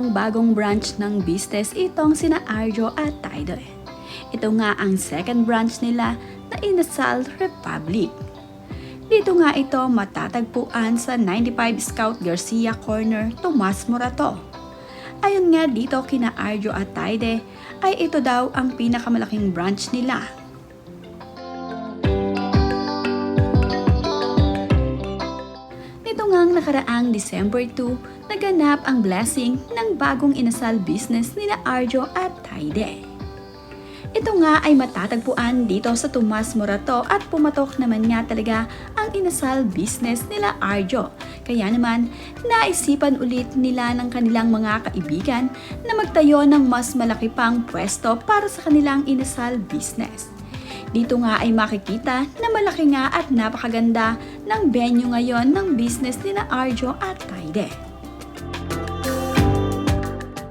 kanilang bagong branch ng business itong sina Arjo at Taido. Ito nga ang second branch nila na Inasal Republic. Dito nga ito matatagpuan sa 95 Scout Garcia Corner, Tomas Morato. Ayon nga dito kina Arjo at Taide ay ito daw ang pinakamalaking branch nila. Nito ngang nakaraang December 2, naganap ang blessing ng bagong inasal business nila Arjo at Taide. Ito nga ay matatagpuan dito sa Tomas Morato at pumatok naman nga talaga ang inasal business nila Arjo. Kaya naman, naisipan ulit nila ng kanilang mga kaibigan na magtayo ng mas malaki pang pwesto para sa kanilang inasal business. Dito nga ay makikita na malaki nga at napakaganda ng venue ngayon ng business nila Arjo at Taide.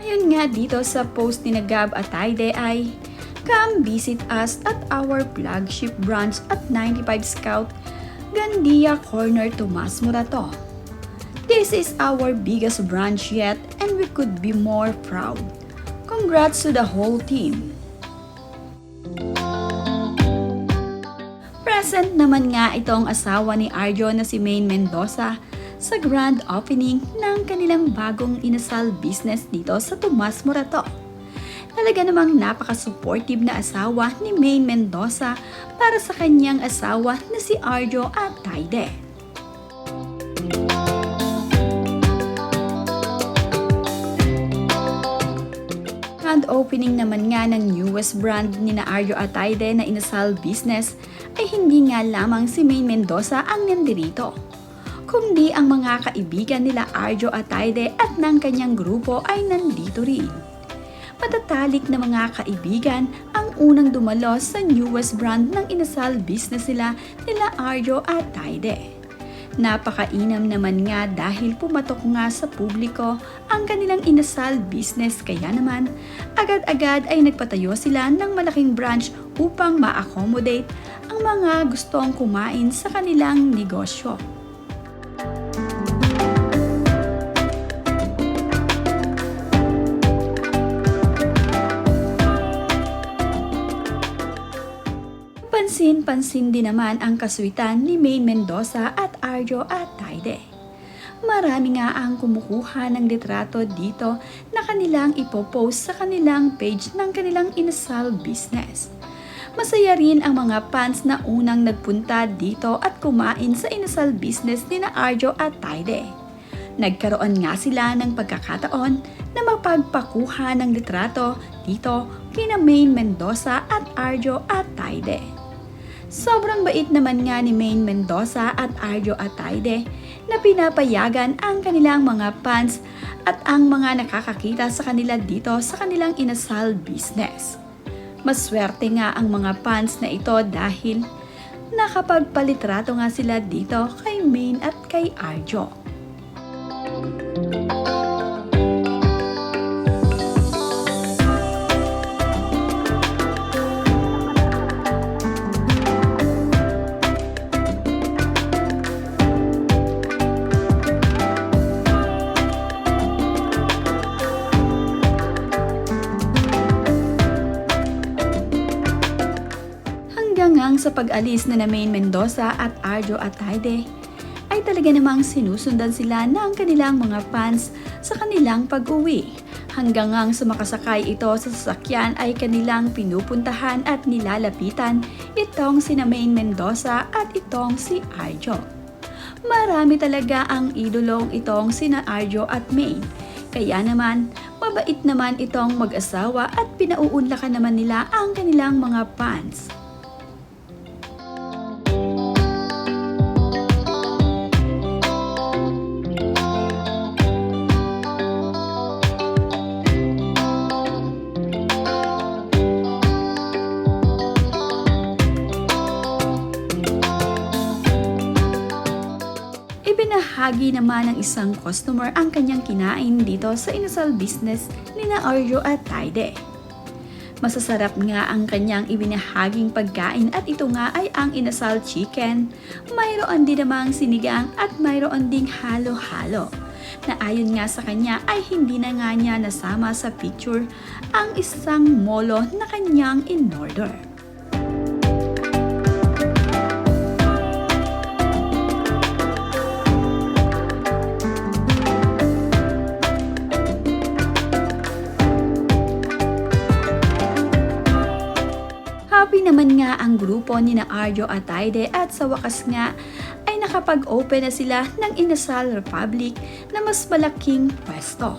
Ayun nga dito sa post ni Gab at Taide ay, "Come visit us at our flagship branch at 95 Scout Gandia Corner, Tomas Morato. This is our biggest branch yet and we could be more proud. Congrats to the whole team." Present naman nga itong asawa ni Arjo na si Maine Mendoza sa grand opening ng kanilang bagong inasal business dito sa Tomas Morato. Talaga namang napaka-supportive na asawa ni Maine Mendoza para sa kanyang asawa na si Arjo at Taide. Grand opening naman nga ng newest brand ni na Arjo at Taide na inasal business ay hindi nga lamang si Maine Mendoza ang nandirito, kundi ang mga kaibigan nila Arjo at Taide at ng kanyang grupo ay nandito rin. Matatalik na mga kaibigan ang unang dumalo sa newest brand ng inasal business nila Arjo at Taide. Napakainam naman nga dahil pumatok nga sa publiko ang kanilang inasal business, kaya naman agad-agad ay nagpatayo sila ng malaking branch upang ma-accommodate ang mga gustong kumain sa kanilang negosyo. Pansin-pansin din naman ang kaswitan ni Maine Mendoza at Arjo at Taide. Marami nga ang kumukuha ng litrato dito na kanilang ipopost sa kanilang page ng kanilang inasal business. Masaya rin ang mga fans na unang nagpunta dito at kumain sa inasal business ni na Arjo at Taide. Nagkaroon nga sila ng pagkakataon na mapagpakuha ng litrato dito kina Maine Mendoza at Arjo at Taide. Sobrang bait naman nga ni Maine Mendoza at Arjo at Taide na pinapayagan ang kanilang mga fans at ang mga nakakakita sa kanila dito sa kanilang inasal business. Maswerte nga ang mga fans na ito dahil nakapagpalitrato nga sila dito kay Maine at kay Arjo. Hanggang sa pag-alis na Maine Mendoza at Arjo at Taide, ay talaga namang sinusundan sila ng kanilang mga fans sa kanilang pag-uwi. Hanggang ngang sa makasakay ito sa sasakyan ay kanilang pinupuntahan at nilalapitan itong si Maine Mendoza at itong si Arjo. Marami talaga ang idolong itong sina Arjo at Maine. Kaya naman, mabait naman itong mag-asawa at pinauunlakan naman nila ang kanilang mga fans. Ibinahagi naman ng isang customer ang kanyang kinain dito sa inasal business ni na Arjo at Taide. Masasarap nga ang kanyang ibinahaging pagkain at ito nga ay ang inasal chicken. Mayroon din namang sinigang at mayroon ding halo-halo. na ayon nga sa kanya ay hindi na nga niya nasama sa picture ang isang molo na kanyang in-order. Happy naman nga ang grupo ni na Arjo at Taide at sa wakas nga ay nakapag-open na sila ng Inasal Republic na mas malaking pwesto.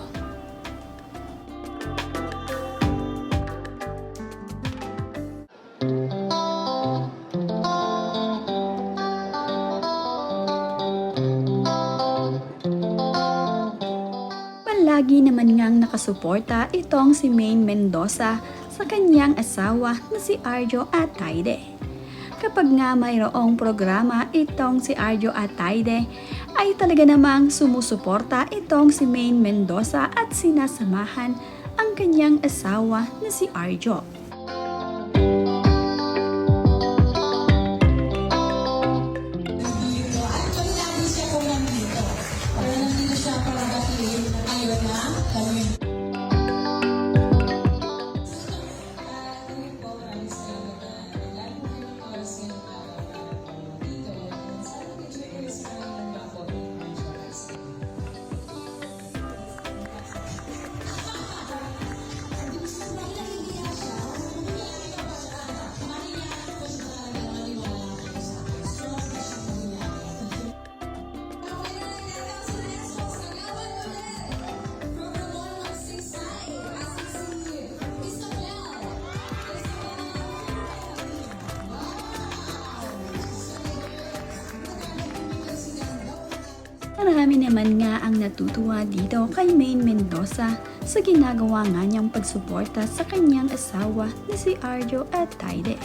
Palagi naman ngang nakasuporta itong si Maine Mendoza sa kanyang asawa na si Arjo at Taide. Kapag nga mayroong programa itong si Arjo at Taide, ay talaga namang sumusuporta itong si Maine Mendoza at sinasamahan ang kanyang asawa na si Arjo. Marami naman nga ang natutuwa dito kay Maine Mendoza sa ginagawa nga niyang pagsuporta sa kanyang asawa na si Arjo at Taide.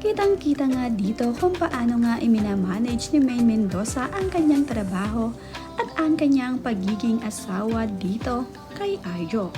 Kitang-kita nga dito kung paano nga iminamanage ni Maine Mendoza ang kanyang trabaho at ang kanyang pagiging asawa dito kay Arjo.